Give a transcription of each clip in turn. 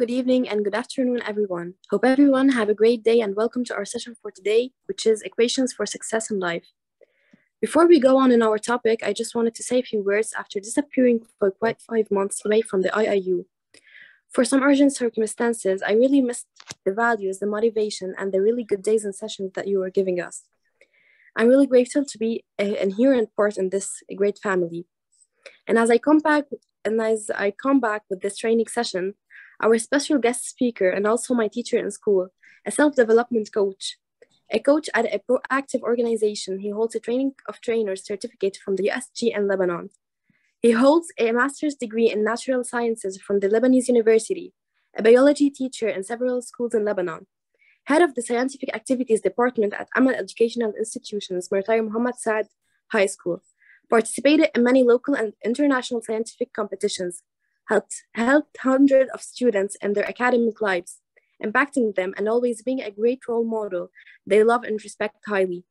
good evening, and good afternoon, everyone. Hope everyone have a great day and welcome to our session for today, which is Equations for Success in Life. Before we go on in our topic, I just wanted to say a few words after disappearing for quite 5 months away from the IIU. For some urgent circumstances, I really missed the values, the motivation, and the really good days and sessions that you were giving us. I'm really grateful to be an inherent part in this great family. And as I come back with this training session, our special guest speaker and also my teacher in school, a self-development coach, a coach at a proactive organization. He holds a training of trainers certificate from the USG in Lebanon. He holds a master's degree in natural sciences from the Lebanese University, a biology teacher in several schools in Lebanon, head of the scientific activities department at Amal Educational Institutions, Mirtaya Muhammad Saad High School, participated in many local and international scientific competitions, helped hundreds of students in their academic lives, impacting them and always being a great role model they love and respect highly.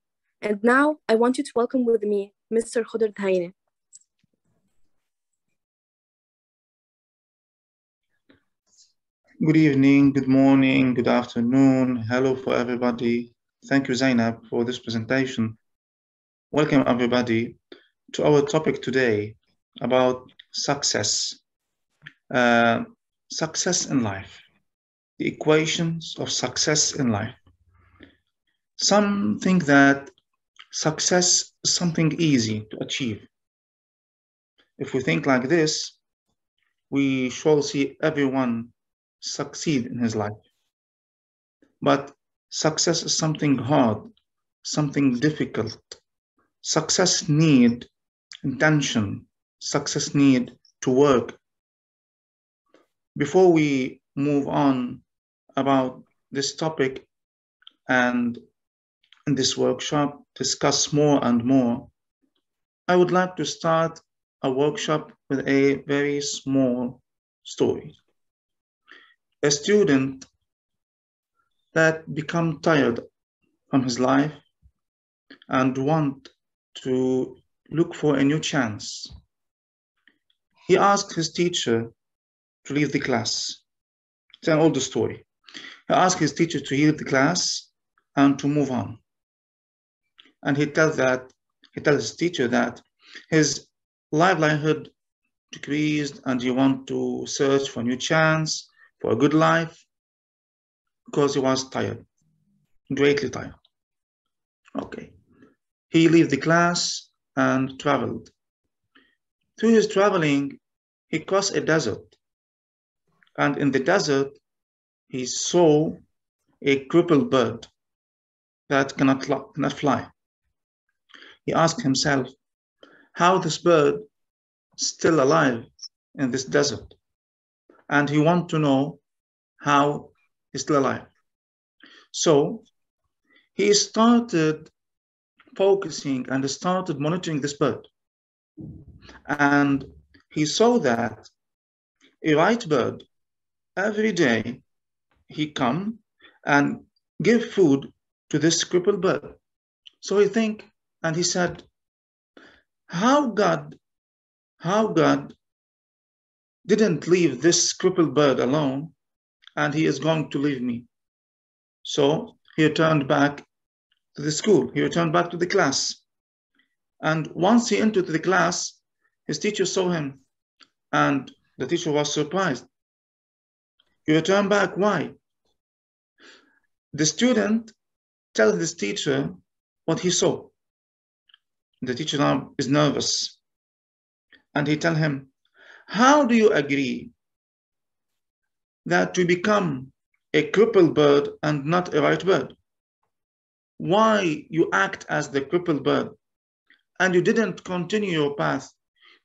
And now I want you to welcome with me Mr. Khudr Dhaine. Good evening, good morning, good afternoon. Hello for everybody. Thank you, Zainab, for this presentation. Welcome everybody to our topic today about success. Success in life, the equations of success in life. Some think that success is something easy to achieve. If we think like this, we shall see everyone succeed in his life. But success is something hard, something difficult. Success need intention, success need to work. Before we move on about this topic and in this workshop discuss more and more, I would like to start a workshop with a very small story. A student that become tired from his life and want to look for a new chance. He asked his teacher to leave the class. It's an older story. He asked his teacher to leave the class and to move on. And he tells his teacher that his livelihood decreased and he want to search for a new chance, for a good life, because he was tired, greatly tired. Okay. He left the class and traveled. Through his traveling, he crossed a desert. And in the desert, he saw a crippled bird that cannot fly. He asked himself how this bird is still alive in this desert. And he wanted to know how he's still alive. So he started focusing and started monitoring this bird. And he saw that a white bird, every day, he come and give food to this crippled bird. So he think, and he said, how God didn't leave this crippled bird alone, and he is going to leave me. So he returned back to the school. He returned back to the class. And once he entered the class, his teacher saw him, and the teacher was surprised. You return back, why? The student tells this teacher what he saw. The teacher now is nervous. And he tells him, how do you agree that you become a crippled bird and not a white bird? Why you act as the crippled bird and you didn't continue your path?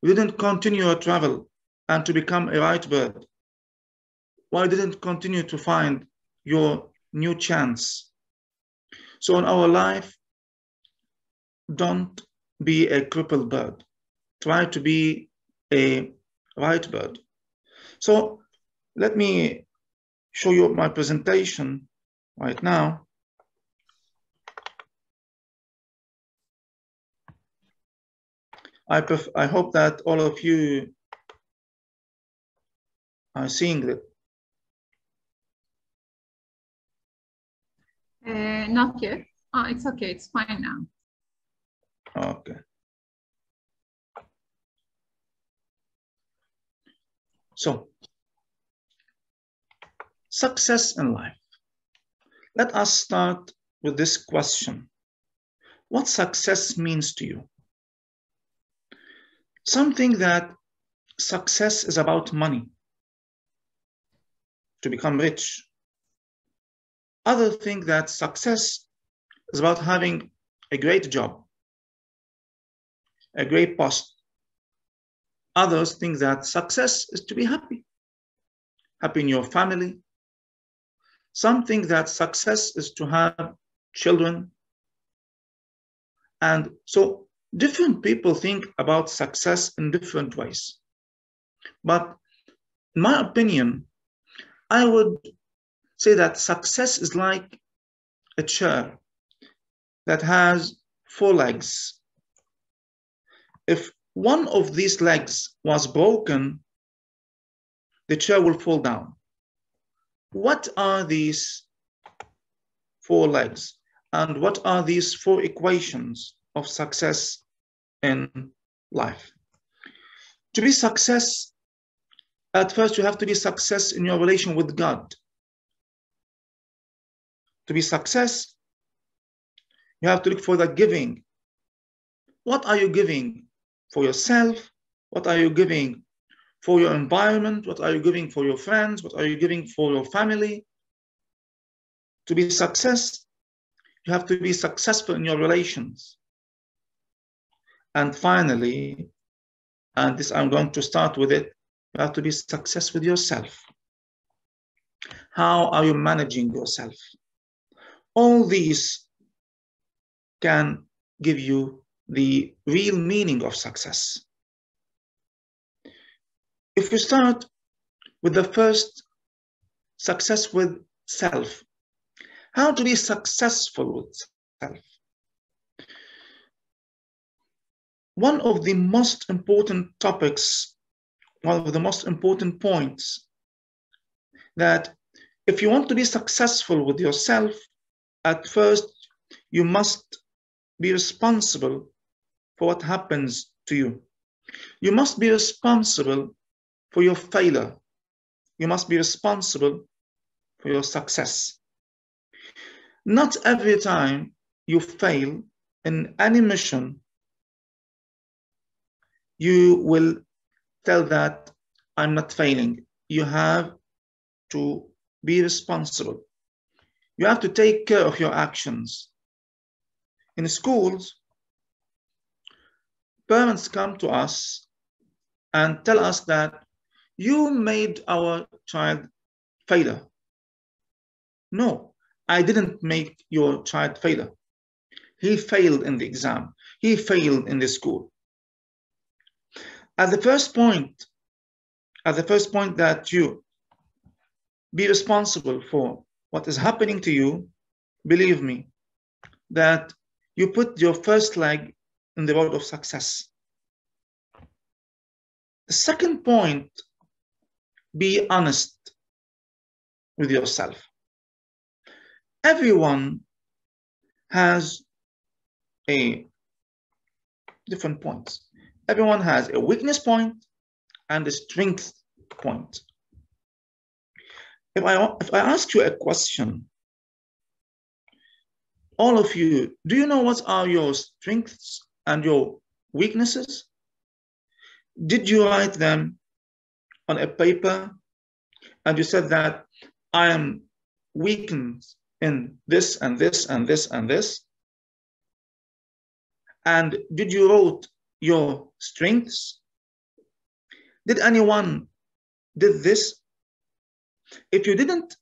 You didn't continue your travel and to become a white bird? Why didn't continue to find your new chance? So in our life, don't be a crippled bird. Try to be a white bird. So let me show you my presentation right now. I hope that all of you are seeing it. Not yet. Oh, it's okay. It's fine now. Okay. So, success in life. Let us start with this question. What success means to you? Some think that success is about money, to become rich. Others think that success is about having a great job, a great post. Others think that success is to be happy, happy in your family. Some think that success is to have children. And so different people think about success in different ways. But in my opinion, I would say that success is like a chair that has 4 legs. If one of these legs was broken, the chair will fall down. What are these 4 legs? And what are these 4 equations of success in life? To be success, at first you have to be success in your relation with God. To be success, you have to look for the giving. What are you giving for yourself? What are you giving for your environment? What are you giving for your friends? What are you giving for your family? To be success, you have to be successful in your relations. And finally, and this I'm going to start with it, you have to be successful with yourself. How are you managing yourself? All these can give you the real meaning of success. If we start with the first, success with self. How to be successful with self? One of the most important topics, one of the most important points, that if you want to be successful with yourself, at first you must be responsible for what happens to you. You must be responsible for your failure. You must be responsible for your success. Not every time you fail in any mission, you will tell that I'm not failing. You have to be responsible. You have to take care of your actions. In schools, parents come to us and tell us that you made our child failure. No, I didn't make your child failure. He failed in the exam. He failed in the school. At the first point that you be responsible for what is happening to you, believe me, that you put your first leg in the road of success. The second point, be honest with yourself. Everyone has a different points. Everyone has a weakness point and a strength point. If I ask you a question, all of you, do you know what are your strengths and your weaknesses? Did you write them on a paper and you said that I am weakened in this and this and this and this? And did you write your strengths? Did anyone did this? If you didn't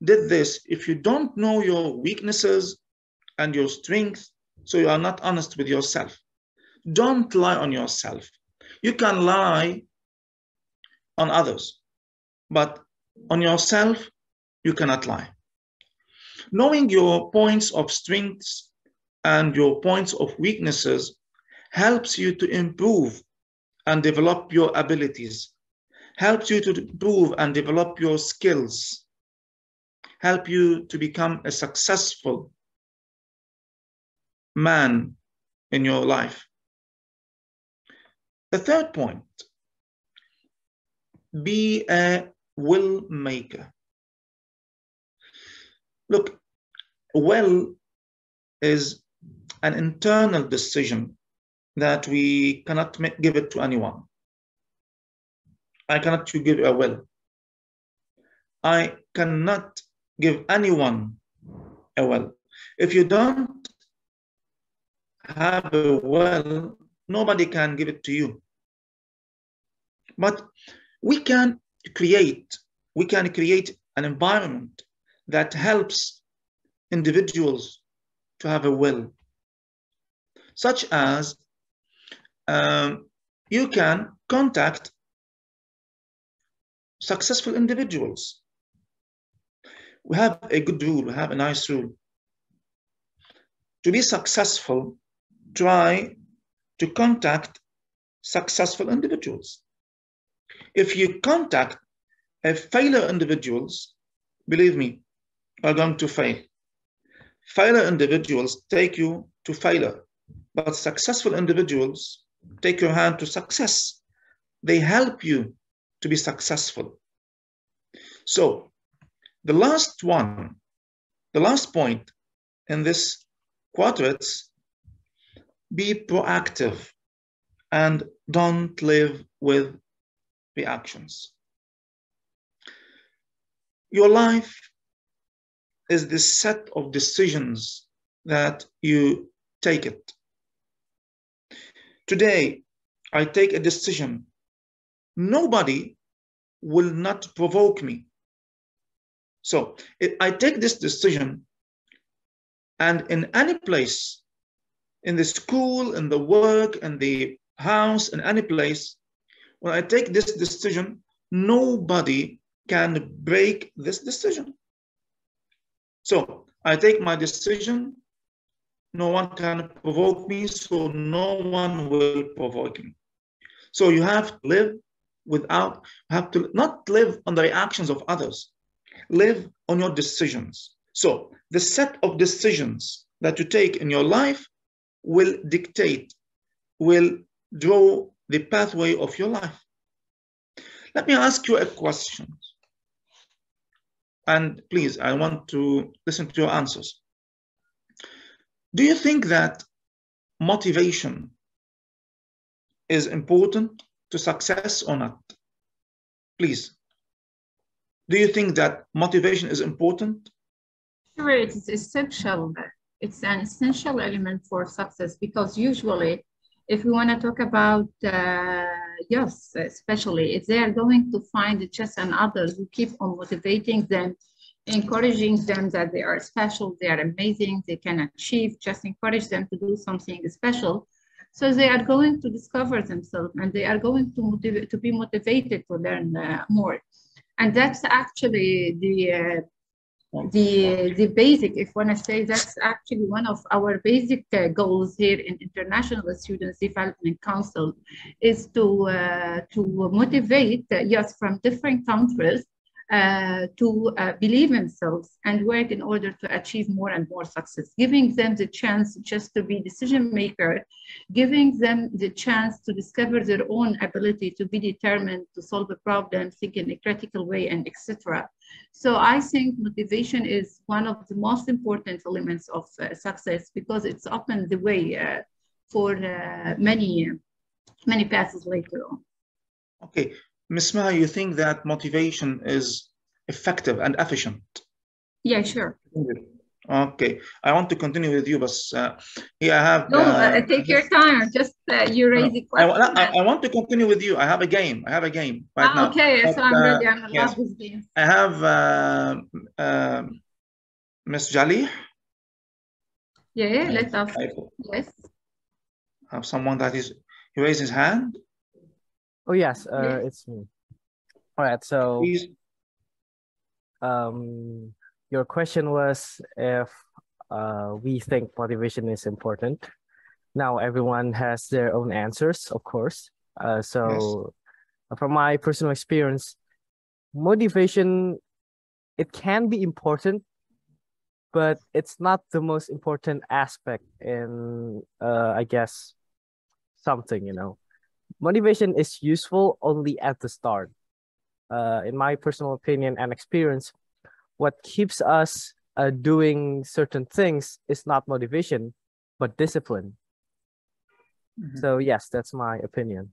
did this, if you don't know your weaknesses and your strengths, so you are not honest with yourself. Don't lie on yourself. You can lie on others, but on yourself, you cannot lie. Knowing your points of strengths and your points of weaknesses helps you to improve and develop your abilities, helps you to improve and develop your skills. help you to become a successful man in your life. The third point, be a will maker. Look, will is an internal decision that we cannot give it to anyone. I cannot give a will. I cannot give anyone a will. If you don't have a will, nobody can give it to you. But we can create an environment that helps individuals to have a will, such as you can contact successful individuals. We have a good rule, we have a nice rule. To be successful, try to contact successful individuals. If you contact failure individuals, believe me, you are going to fail. Failure individuals take you to failure, but successful individuals take your hand to success. They help you to be successful. So the last point in this quadrants, be proactive and don't live with reactions. Your life is this set of decisions that you take it. Today, I take a decision. Nobody will not provoke me. So if I take this decision, and in any place, in the school, in the work, in the house, in any place, when I take this decision, nobody can break this decision. So I take my decision, no one can provoke me, so no one will provoke me. So you have to live without, have to not live on the reactions of others, live on your decisions. So the set of decisions that you take in your life will dictate, will draw the pathway of your life. Let me ask you a question. And please, I want to listen to your answers. Do you think that motivation is important to success or not? Please. Do you think that motivation is important? Sure, it's essential. It's an essential element for success, because usually if we want to talk about youth, especially if they are going to find just and others who keep on motivating them, encouraging them that they are special, they are amazing, they can achieve, just encourage them to do something special. So they are going to discover themselves, and they are going to be motivated to learn more. And that's actually the basic, if I want to say, that's actually one of our basic goals here in International Students Development Council, is to motivate youth from different countries to believe in themselves and work in order to achieve more and more success, giving them the chance just to be decision maker, giving them the chance to discover their own ability to be determined to solve a problem, think in a critical way, and etc. So I think motivation is one of the most important elements of success, because it's opened the way for many paths later on. Okay. Ms. Maha, you think that motivation is effective and efficient? Yeah, sure. Okay, I want to continue with you, but here I have... No, take your time, just you raise the question. I want to continue with you. I have a game right now. Okay, but, so I'm ready. I love yes. this game. I have Ms. Jalih. Yeah, let's ask. Yes. I have someone that he raised his hand. Oh, yes, it's me. All right, so please. Your question was if we think motivation is important. Now everyone has their own answers, of course. So yes. From my personal experience, motivation it can be important, but it's not the most important aspect in, I guess, something, you know. Motivation is useful only at the start. In my personal opinion and experience, what keeps us doing certain things is not motivation, but discipline. So yes, that's my opinion.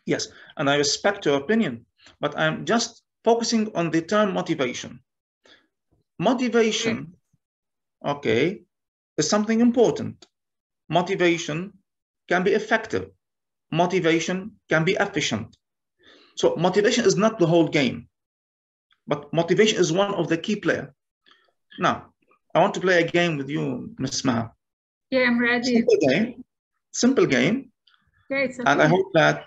Yes, and I respect your opinion, but I'm just focusing on the term motivation. Motivation, okay, is something important. Motivation can be effective. Motivation can be efficient. So motivation is not the whole game, but motivation is one of the key players. Now, I want to play a game with you, Ms. Maha. Yeah, I'm ready. Simple game. Yeah, it's okay. And I hope that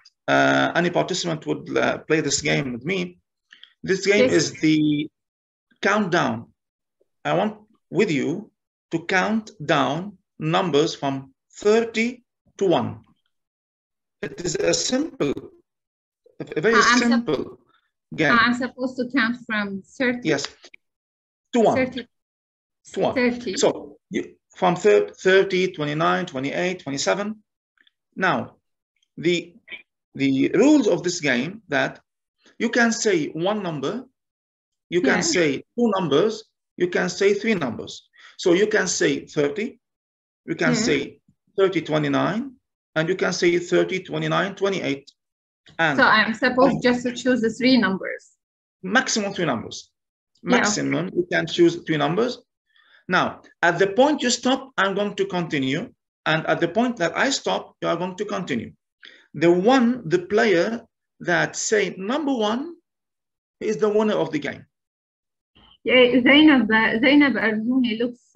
any participant would play this game with me. This game is the countdown. I want with you to count down numbers from 30 to 1. It is a simple, a very simple game. I'm supposed to count from 30? Yes, to 1. 30. To 1. 30. So from 30, 29, 28, 27. Now, the rules of this game that you can say one number, you can say two numbers, you can say three numbers. So you can say 30, you can say 30, 29, and you can say 30, 29, 28. And so I'm supposed just to choose the three numbers? Maximum three numbers. Maximum, you can choose three numbers. Now, at the point you stop, I'm going to continue. And at the point that I stop, you are going to continue. The player that say number 1 is the winner of the game. Yeah, Zainab Arzouni looks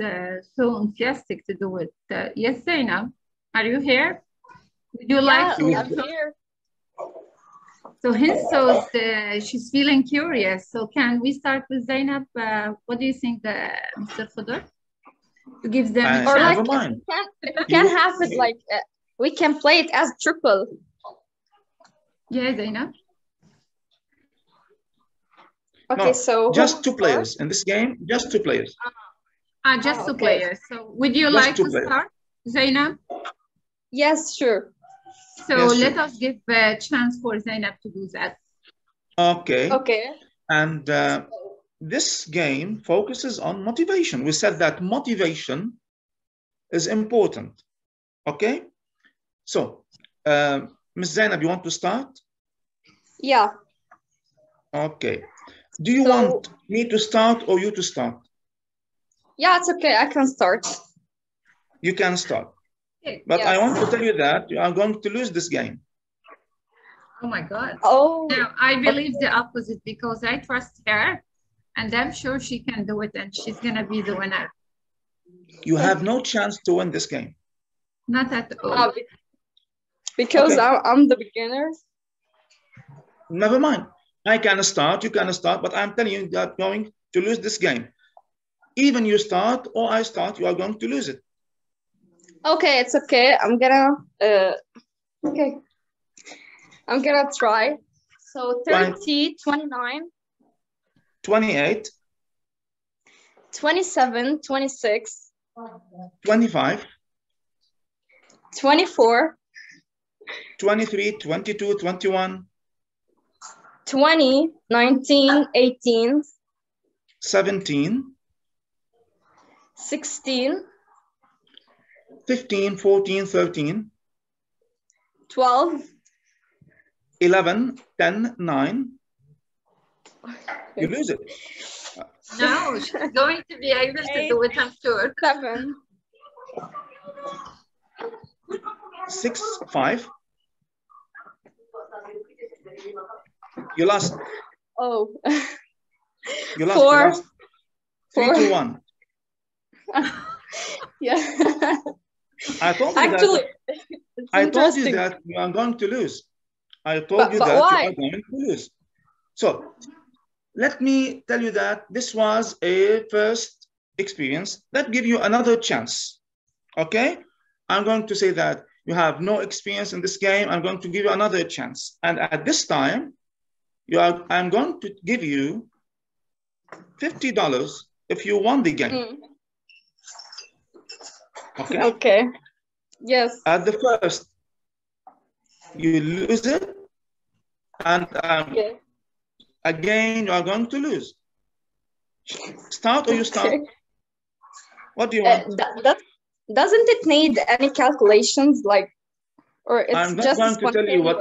so enthusiastic to do it. Yes, Zainab, are you here? Would you like to? I'm here. So Hinso, she's feeling curious. So can we start with Zainab? What do you think, Mr. Khudr? To give them a or chance? like we can have it like we can play it as triple. Yeah, Zainab. Okay, no, so just two players in this game. Just two players. Just two players. So would you like to start, Zainab? Yes, sure. So let us give a chance for Zainab to do that. Okay. Okay. And this game focuses on motivation. We said that motivation is important. Okay. So, Ms. Zainab, you want to start? Yeah. Okay. Do you want me to start or you to start? Yeah, it's okay. I can start. You can start. But yes. I want to tell you that you are going to lose this game. Oh my God. Oh. No, I believe the opposite because I trust her and I'm sure she can do it and she's going to be the winner. You have no chance to win this game. Not at all. Because I'm the beginner. Never mind. I can start, you can start, but I'm telling you that you're going to lose this game. Even you start or I start, you are going to lose it. Okay, it's okay. I'm gonna I'm gonna try. So 30, 29, 28, 27, 26, 25, 24, 23, 22, 21, 20, 19, 18, 17, 16, 15, 14, 13, 12, 11, 10, 9. You lose it. No, she's going to be able to do it, I'm sure. 7, 6, 5. You lost. Oh. You lost. 4, You lost. 3, 2, 1. Yeah. I told you that you are going to lose. I told you that you are going to lose. So let me tell you that this was a first experience. Let's give you another chance. Okay? I'm going to say that you have no experience in this game. I'm going to give you another chance. And at this time, I'm going to give you $50 if you won the game. Okay? Okay. Yes. At the first, you lose it, and Okay. again, you are going to lose. Start or you start? Okay. What do you want? Doesn't it need any calculations, like, or it's I'm not just going to tell you what.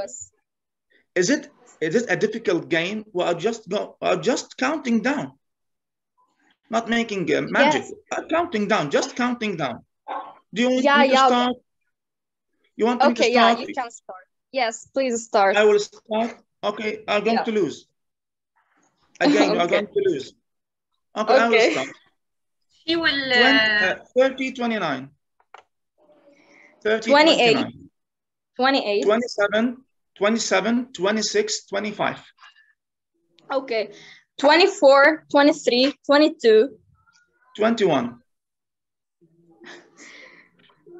spontaneous? Is it a difficult game? We are just counting down, not making magic. Yes. Counting down, just counting down. Do you want Yeah, me to yeah. start? You want me to Okay, yeah, start? you can start. Yes, please start. I will start. Okay, I'm going to lose. Again, you are Okay. going to lose. Okay, I will Okay. start. She will 30, 29. 30, 28. 29. 28. 27, 27, 26, 25. Okay. 24, 23, 22, 21.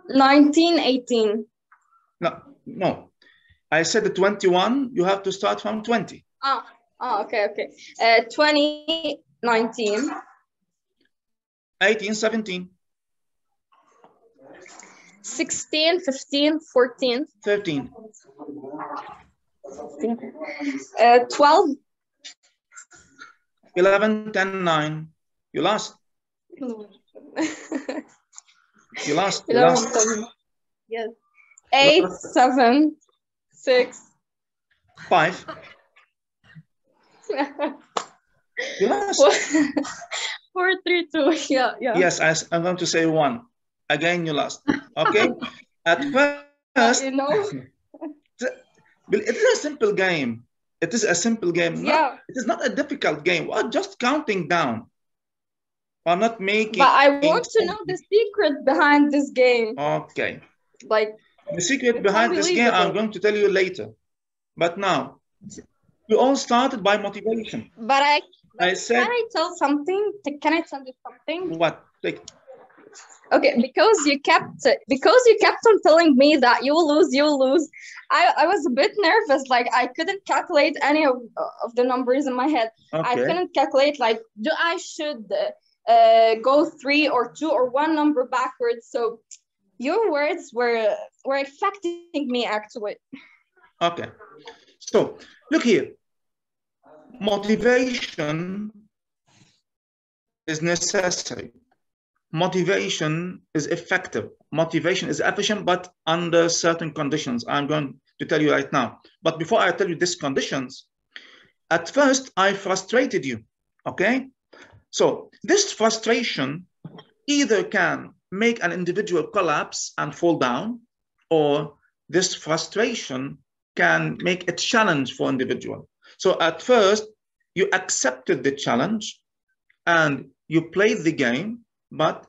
19, 18. No. I said the 21, you have to start from 20. Okay. 20, 19. 18, 17. 16, 15, 14. 13. 12. 11, 10, 9. You lost. You lost. 11, 7. Yes. 8, 7, 6. 5. You lost. 4, 3, 2. Yeah. Yes, I'm going to say 1. Again, you lost. Okay? At first, You know? it is a simple game. It is a simple game. Yeah. It is not a difficult game. We're just counting down. We're not making... But I want to know the secret behind this game. Okay. Like, the secret behind this game, I'm going to tell you later. But now, we all started by motivation. But I said... Can I tell something? Can I tell you something? What? Like, okay, because you kept on telling me that you'll lose. I was a bit nervous, like I couldn't calculate any of the numbers in my head. okay. I couldn't calculate, like, do I should go 3 or 2 or 1 number backwards. So your words were affecting me, actually. Okay, so look here. Motivation is necessary. Motivation is effective. Motivation is efficient, but under certain conditions. I'm going to tell you right now. But before I tell you these conditions, at first I frustrated you, okay? So this frustration either can make an individual collapse and fall down, or this frustration can make a challenge for individual. So at first, you accepted the challenge and you played the game, but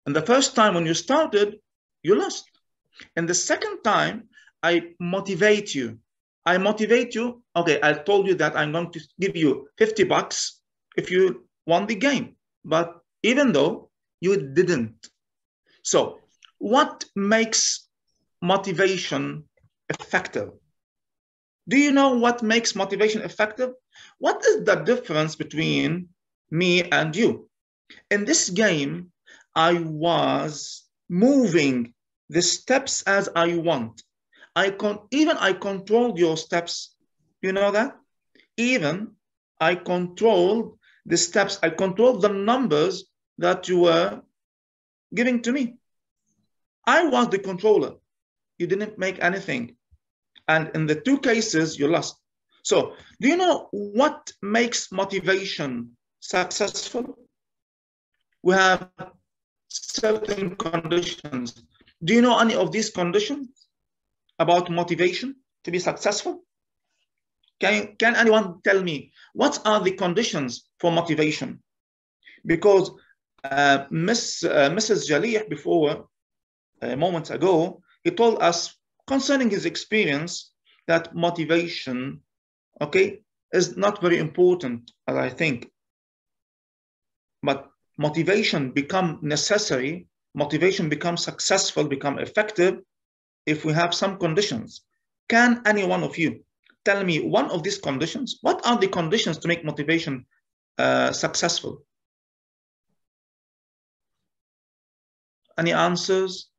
in the first time when you started, you lost. And the second time, I motivate you. Okay, I told you that I'm going to give you $50 if you won the game, but even though you didn't. So what makes motivation effective? Do you know what makes motivation effective? What is the difference between me and you? In this game, I was moving the steps as I want. I controlled your steps. You know that? Even I controlled the steps. I controlled the numbers that you were giving to me. I was the controller. You didn't make anything. And in the 2 cases, you lost. So do you know what makes motivation successful? We have certain conditions. Do you know any of these conditions about motivation to be successful? Can anyone tell me what are the conditions for motivation? Because Mrs. Jalih before moments ago, he told us concerning his experience that motivation, okay, is not very important, as I think. But motivation becomes necessary, motivation becomes successful, become effective if we have some conditions. Can any one of you tell me one of these conditions? What are the conditions to make motivation successful? Any answers?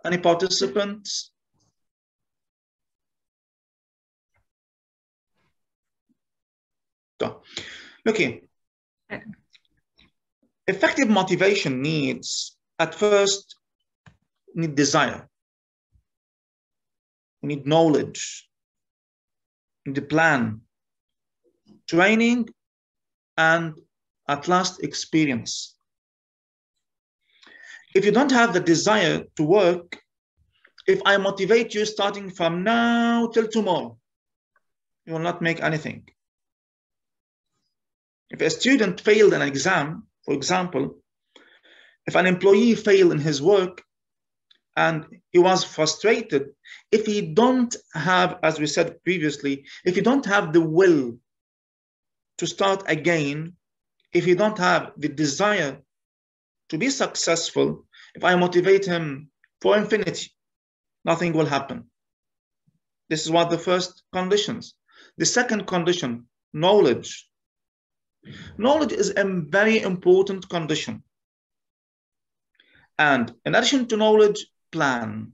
Any participants? So, okay. Effective motivation needs, at first, need desire. We need knowledge, we need a plan, training, and at last, experience. If you don't have the desire to work, if I motivate you starting from now till tomorrow, you will not make anything. If a student failed an exam, for example, if an employee failed in his work and he was frustrated, if he don't have, as we said previously, if you don't have the will to start again, if you don't have the desire to be successful, if I motivate him for infinity, nothing will happen. This is one of the first conditions. The second condition, knowledge. Knowledge is a very important condition. And in addition to knowledge, plan.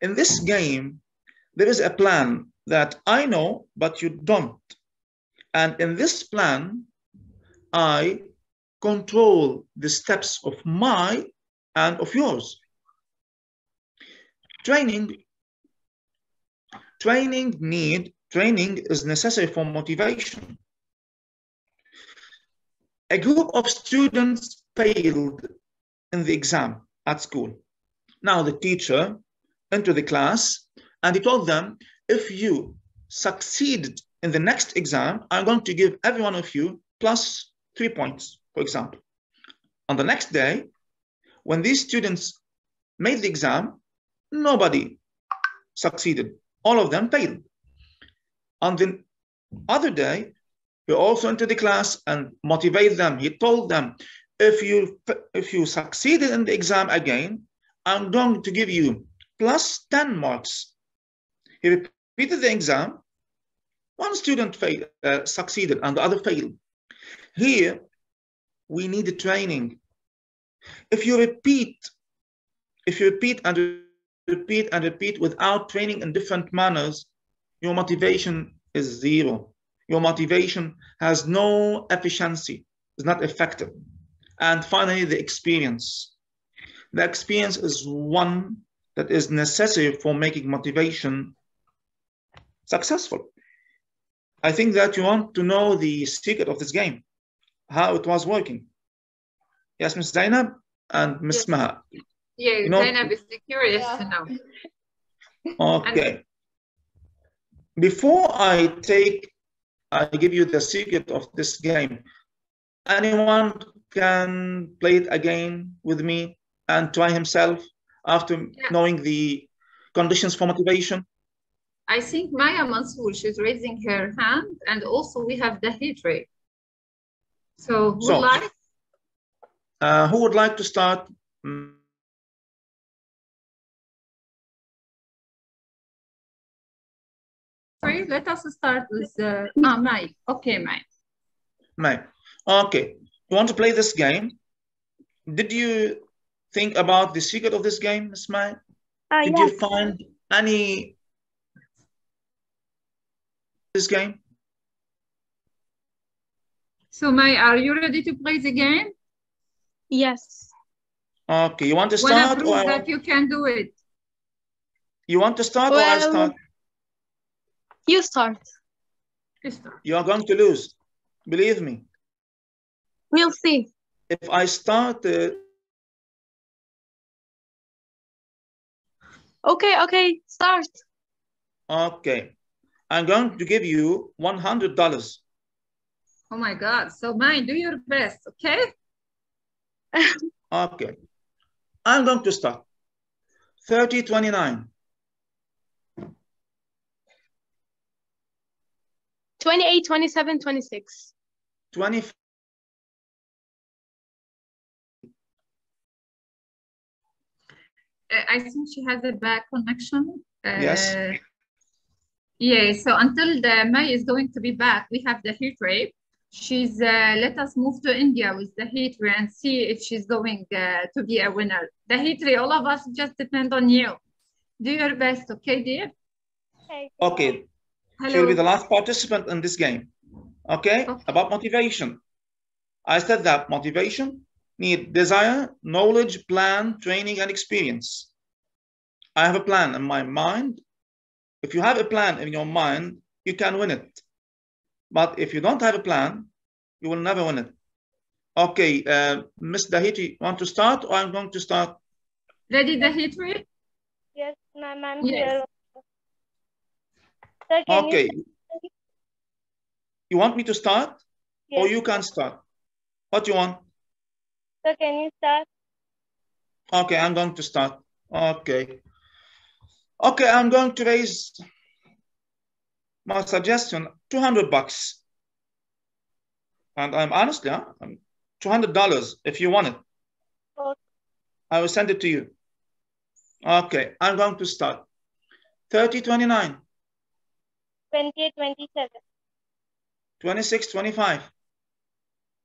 In this game, there is a plan that I know, but you don't. And in this plan, I control the steps of my and of yours. Training is necessary for motivation. A group of students failed in the exam at school. Now the teacher entered the class and he told them, if you succeeded in the next exam, I'm going to give every one of you plus 3 points, for example. On the next day, when these students made the exam, nobody succeeded. All of them failed. On the other day, he also entered the class and motivated them. He told them, if you succeeded in the exam again, I'm going to give you plus 10 marks. He repeated the exam. One student succeeded and the other failed. Here, we need the training. If you repeat and repeat without training in different manners, your motivation is zero. Your motivation has no efficiency, is not effective. And finally, the experience. The experience is one that is necessary for making motivation successful. I think that you want to know the secret of this game, how it was working. Yes, Ms. Zainab and Ms. Maha. Yeah, you know, Zainab is curious to know. Okay. Before I give you the secret of this game, anyone can play it again with me and try himself after knowing the conditions for motivation? I think Maya Mansour, she's raising her hand, and also we have the heat rate. So who would like to start? Let us start with Mai. Okay, Mai. Mai. Okay. You want to play this game? Did you think about the secret of this game, Ms. Mai? Did you find any this game? So Mai, are you ready to play the game? Yes. Okay. You want to start? Or that you can do it. You want to start or I start? You start. You are going to lose. Believe me. We'll see. If I start... Okay, start. Okay. I'm going to give you $100. Oh my God. So Mai, do your best, okay? Okay. I'm going to start. 30, 29. 28, 27, 26. 20. I think she has a bad connection. Yes. Yeah, so until the May is going to be back, we have the heat rate. She's let us move to India with the Hitri and see if she's going to be a winner. The Hitri, all of us just depend on you. Do your best, okay, dear? Okay. Hello. She will be the last participant in this game. Okay? About motivation. I said that motivation needs desire, knowledge, plan, training, and experience. I have a plan in my mind. If you have a plan in your mind, you can win it. But if you don't have a plan, you will never win it. Okay, Ms. Dahiti, want to start or I'm going to start? Ready, Dahiti? Yes, ma'am, I'm Yes. here. Sir, Okay. You want me to start? Yes. Or you can start? What do you want? Sir, can you start? Okay, I'm going to start. Okay. Okay, I'm going to raise my suggestion, $200. And I'm honestly, $200 if you want it. Okay. I will send it to you. Okay, I'm going to start. 30, 29. 28, 27. 26, 25.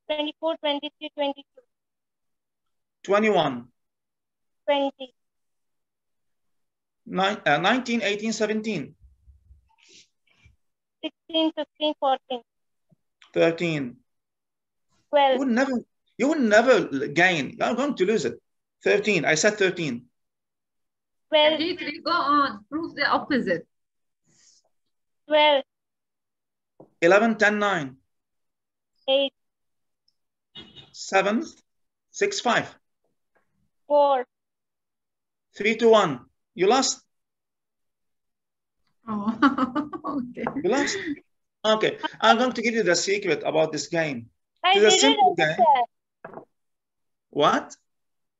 24, 23, 22. 21. 20. 19, 18, 17. 16, 15, 14. 13. 12. You will never gain. You're going to lose it. 13. I said 13. 12. Dahiti, go on. Prove the opposite. 12. 11, 10, 9. 8. 7, 6, 5. 4. 3, 2, 1. You lost. Oh, okay. You lost. Okay, I'm going to give you the secret about this game. I It's a didn't simple game. understand. What?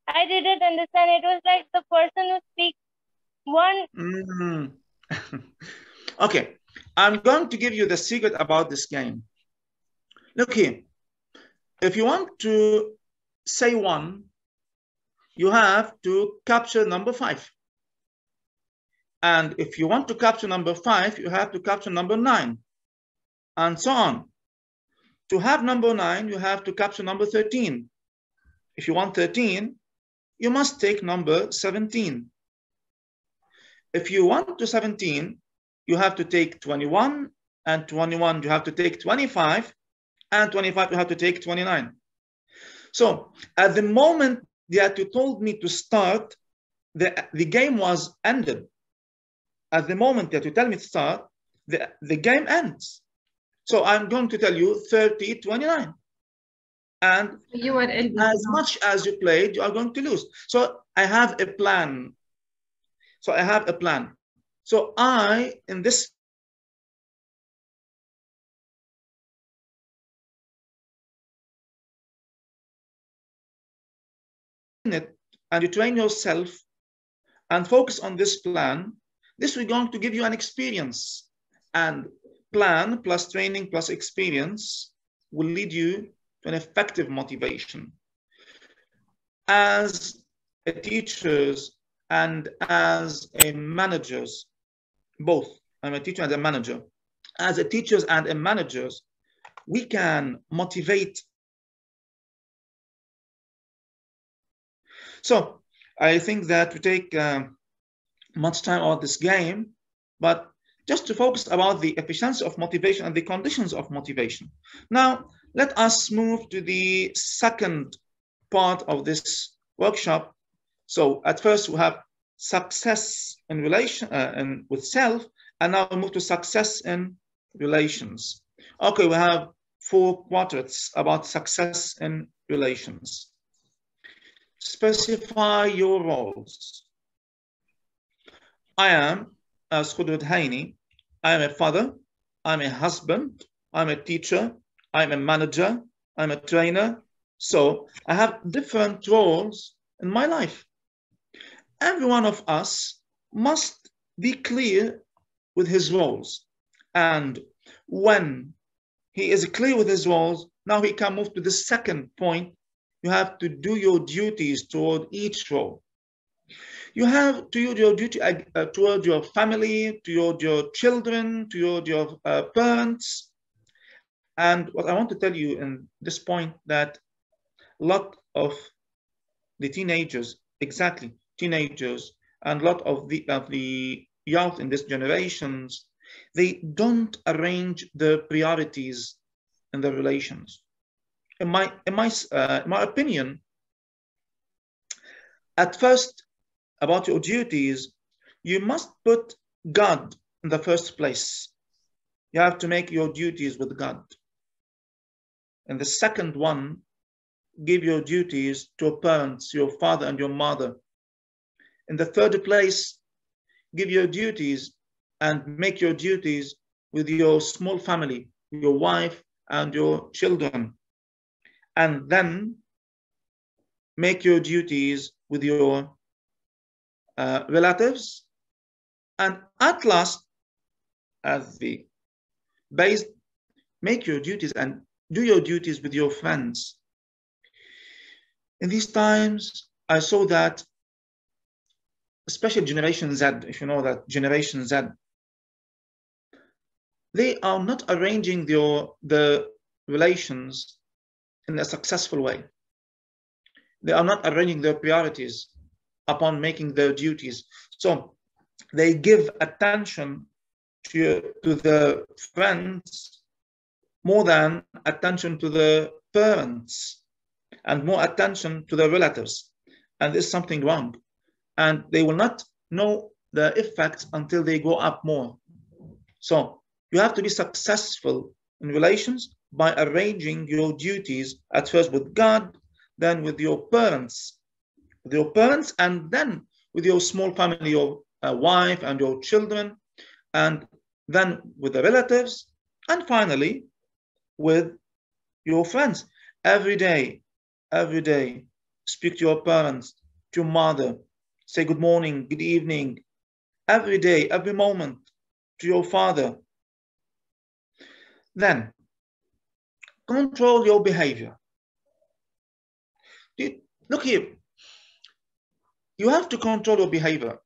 I didn't understand. It was like the person who speaks one. Okay, I'm going to give you the secret about this game. Look here. If you want to say 1, you have to capture number 5. And if you want to capture number 5, you have to capture number 9, and so on. To have number 9, you have to capture number 13. If you want 13, you must take number 17. If you want to 17, you have to take 21, and 21 you have to take 25, and 25 you have to take 29. So at the moment that you told me to start, the game was ended. At the moment that you tell me to start, the game ends. So I'm going to tell you 30, 29. And you are as much as you played, you are going to lose. So I have a plan. So I, in this minute, and you train yourself and focus on this plan, this is going to give you an experience. And plan plus training plus experience will lead you to an effective motivation. As a teachers and as a managers, both, I'm a teacher and a manager. As a teachers and a managers, we can motivate. So I think that we take much time on this game, but just to focus about the efficiency of motivation and the conditions of motivation. Now, let us move to the second part of this workshop. So at first we have success in relation with self, and now we move to success in relations. Okay, we have 4 quadrants about success in relations. Specify your roles. I am, as Khudud Haini, I am a father, I'm a husband, I'm a teacher, I'm a manager, I'm a trainer. So I have different roles in my life. Every one of us must be clear with his roles. And when he is clear with his roles, now he can move to the second point. You have to do your duties toward each role. You have to do your duty toward your family, toward your children, toward your parents. And what I want to tell you in this point, that a lot of the teenagers, exactly, teenagers, and a lot of the youth in this generations, they don't arrange the priorities in the relations. In my opinion, at first, about your duties, you must put God in the first place. You have to make your duties with God. And the second one, give your duties to your parents, your father and your mother. In the third place, give your duties and make your duties with your small family, your wife and your children. And then make your duties with your relatives. And at last, as the base, make your duties and do your duties with your friends. In these times, I saw that, especially Generation Z, if you know that Generation Z, they are not arranging the relations in a successful way. They are not arranging their priorities upon making their duties. So they give attention to the friends more than attention to the parents and more attention to the relatives. And this is something wrong. And they will not know the effects until they go up more. So you have to be successful in relations by arranging your duties at first with God, then with your parents, and then with your small family, your wife and your children, and then with the relatives, and finally with your friends. Every day, speak to your parents, to your mother, say good morning, good evening, every day, every moment, to your father. Then, control your behavior. Look here, you have to control your behavior.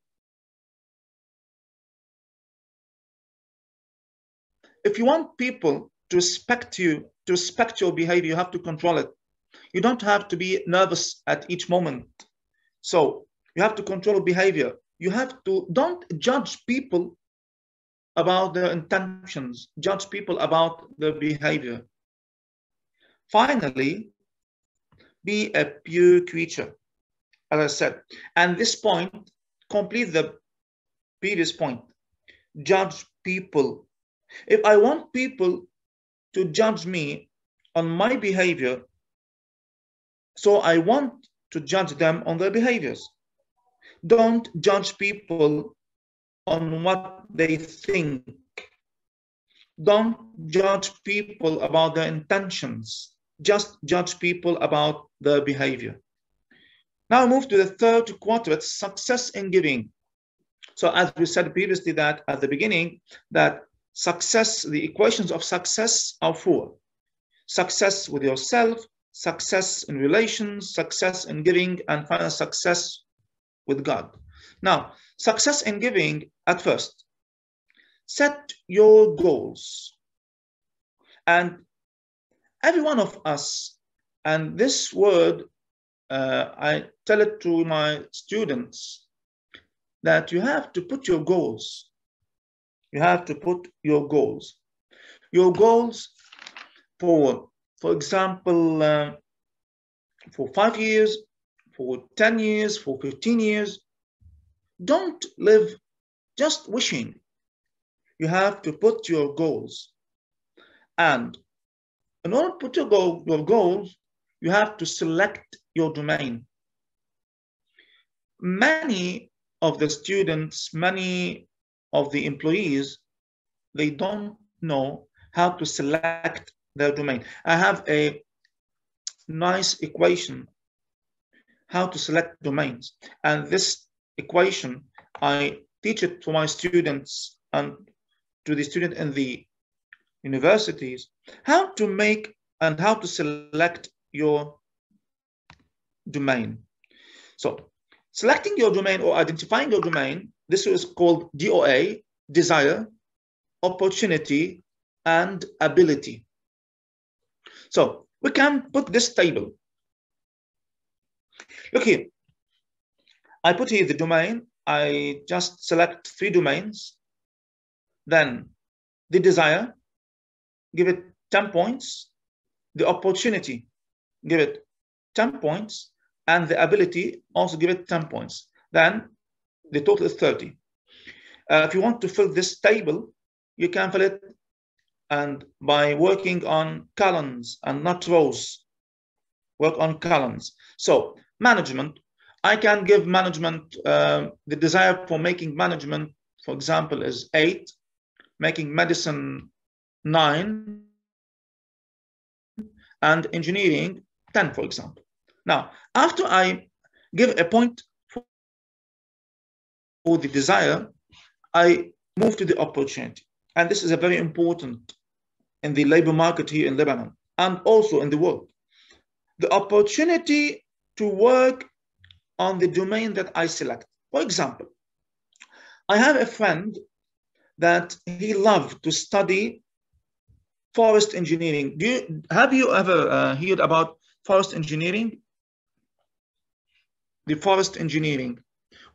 If you want people to respect you, to respect your behavior, you have to control it. You don't have to be nervous at each moment. So you have to control behavior. You have to, don't judge people about their intentions, judge people about their behavior. Finally, be a pure creature, as I said. And this point, complete the previous point. Judge people. If I want people to judge me on my behavior, so I want to judge them on their behaviors. Don't judge people on what they think. Don't judge people about their intentions. Just judge people about their behavior. Now I move to the third quadrant, success in giving. So as we said previously that at the beginning, that success, the equations of success are four. Success with yourself, success in relations, success in giving, and final success with God. Now, success in giving, at first, set your goals. And every one of us, and this word, I tell it to my students, that you have to put your goals. You have to put your goals. Your goals for example, for 5 years, for 10 years, for 15 years. Don't live just wishing. You have to put your goals. And in order to put your goals, you have to select your domain. Many of the students, many of the employees, they don't know how to select their domain. I have a nice equation how to select domains, and this equation I teach it to my students and to the student in the universities, how to make and how to select your domain. So selecting your domain or identifying your domain, this is called DOA, desire, opportunity, and ability. So we can put this table. Look here. I put here the domain. I just select 3 domains. Then the desire, give it 10 points. The opportunity, give it 10 points. And the ability, also give it 10 points. Then the total is 30. If you want to fill this table, you can fill it and by working on columns and not rows. Work on columns. So management, I can give management, the desire for making management, for example, is 8, making medicine 9, and engineering 10, for example. Now, after I give a point for the desire, I move to the opportunity. And this is a very important in the labor market here in Lebanon and also in the world. The opportunity to work on the domain that I select. For example, I have a friend that he loved to study forest engineering. Have you ever heard about forest engineering? The forest engineering.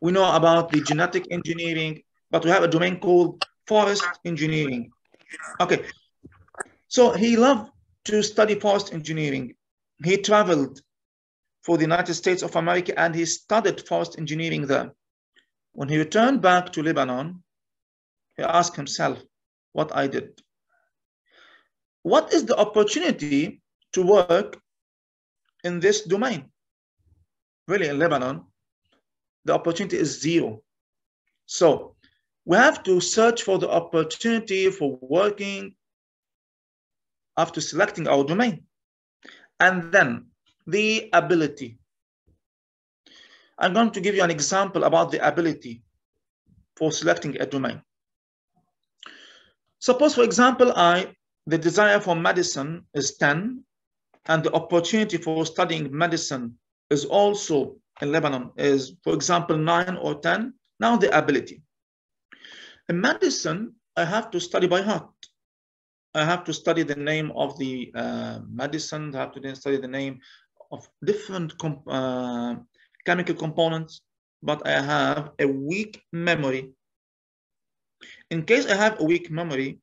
We know about the genetic engineering, but we have a domain called forest engineering. Okay, so he loved to study forest engineering. He traveled for the United States of America and he studied forest engineering there. When he returned back to Lebanon, he asked himself what I did. What is the opportunity to work in this domain? Really, in Lebanon, the opportunity is 0. So we have to search for the opportunity for working after selecting our domain. And then the ability. I'm going to give you an example about the ability for selecting a domain. Suppose, for example, the desire for medicine is 10, and the opportunity for studying medicine is also in Lebanon is, for example, 9 or 10. Now the ability. In medicine, I have to study by heart. I have to study the name of the medicine. I have to then study the name of different chemical components, but I have a weak memory. In case I have a weak memory,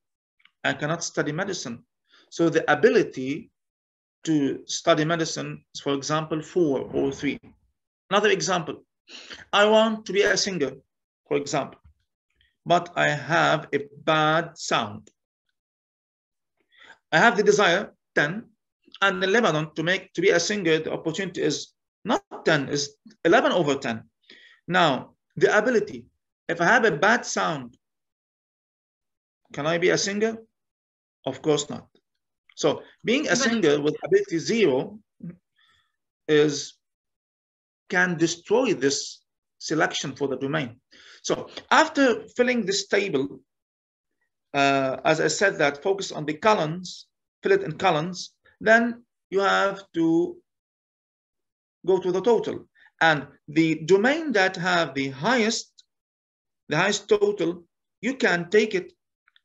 I cannot study medicine. So the ability to study medicine is, for example, 4 or 3. Another example, I want to be a singer, for example, but I have a bad sound. I have the desire, 10, and in Lebanon, to be a singer, the opportunity is not 10, is 11 over 10. Now, the ability, if I have a bad sound, can I be a singer? Of course not. So being a singer with ability 0 can destroy this selection for the domain. So after filling this table, as I said, that focus on the columns, fill it in columns, then you have to go to the total. And the domain that have the highest total, you can take it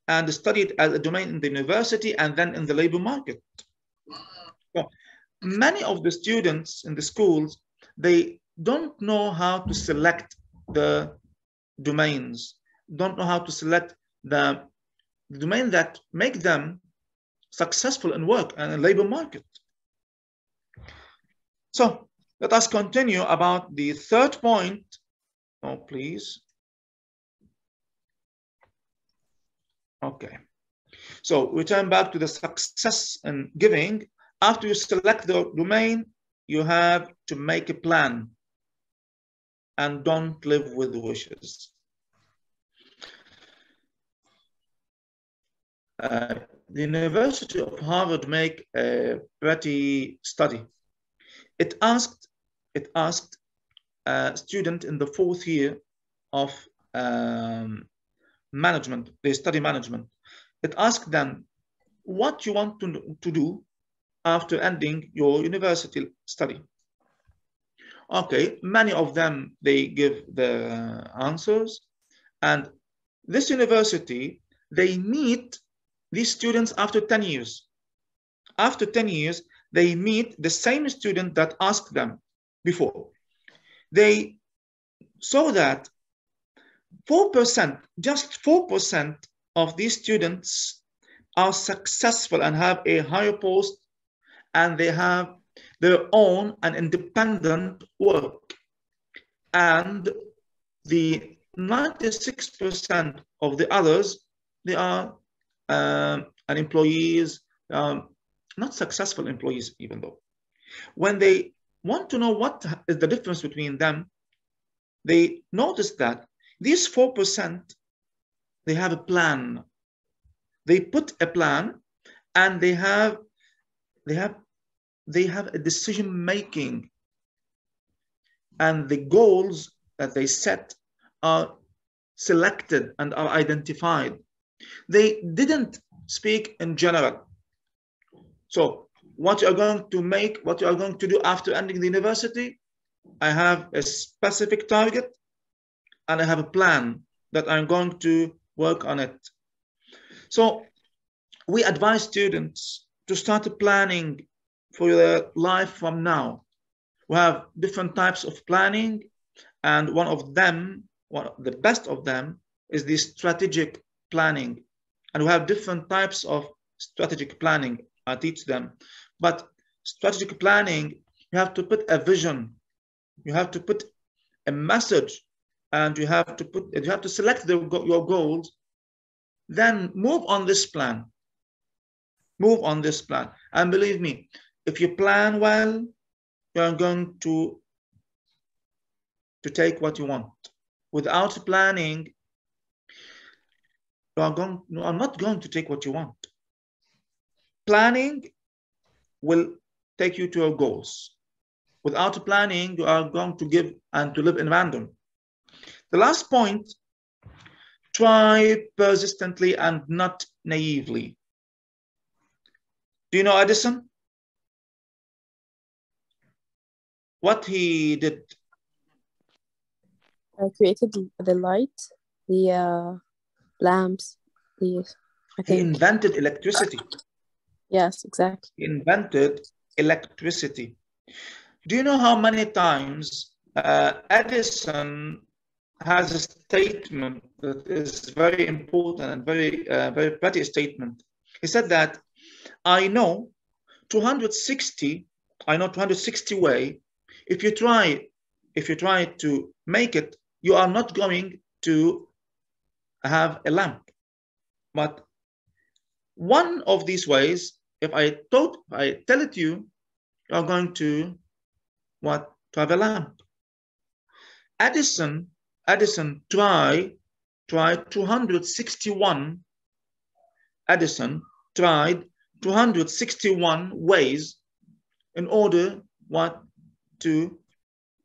and study it as a domain in the university and then in the labor market. So many of the students in the schools, they don't know how to select the domains, don't know how to select the domain that make them successful in work and in labor market. So let us continue about the third point. Oh, please. Okay. So we turn back to the success in giving. After you select the domain, you have to make a plan and don't live with wishes. The University of Harvard made a pretty study. It asked a student in the 4th year of management, they study management. It asked them what you want to do after ending your university study. Okay, many of them, they give the answers, and this university, they meet these students after 10 years. After 10 years, they meet the same student that asked them before. They saw that 4%, just 4% of these students are successful and have a higher post, and they have their own and independent work. And the 96% of the others, they are employees, not successful employees, even though. When they want to know what is the difference between them, they notice that these 4%, they have a plan. They put a plan, and they have a decision making, and the goals that they set are selected and are identified. They didn't speak in general. So what you are going to make, what you are going to do after ending the university, I have a specific target and I have a plan that I'm going to work on it. So we advise students to start planning for their life from now. We have different types of planning, and one of the best of them is the strategic planning. And we have different types of strategic planning. I teach them. But strategic planning, you have to put a vision, you have to put a message, and you have to select your goals, then move on this plan. Move on this plan. And believe me, if you plan well, you're going to take what you want. Without planning, you are not going to take what you want. Planning will take you to your goals. Without planning, you are going to give and to live in random. The last point, try persistently and not naively. Do you know Edison? What he did? Created the light, the lamps, I think. He invented electricity. Yes, exactly. He invented electricity. Do you know how many times Edison has a statement that is very important and very pretty statement? He said that I know 260 way. If you try to make it, you are not going to have a lamp. But one of these ways, if I tell it to you, you are going to have a lamp. Edison tried 261. Edison tried 261 ways in order to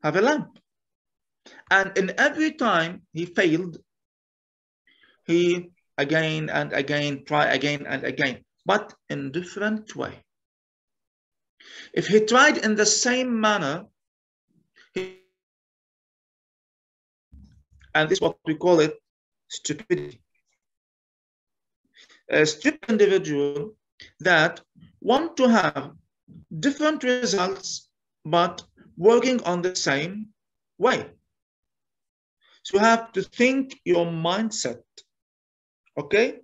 have a lamp. And in every time he failed, he again and again, try again and again, but in different way. If he tried in the same manner, and this is what we call it stupidity. A stupid individual that want to have different results, but working on the same way. So you have to think your mindset, okay?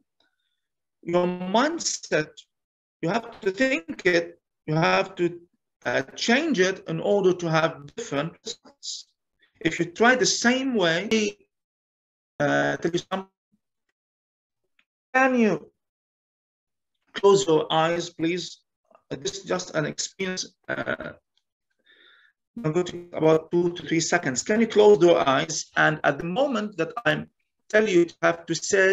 Your mindset, you have to think it, you have to change it in order to have different results. If you try the same way, can you close your eyes, please? This is just an experience. I'm going to about 2 to 3 seconds. Can you close your eyes? And at the moment that I'm telling you, you have to say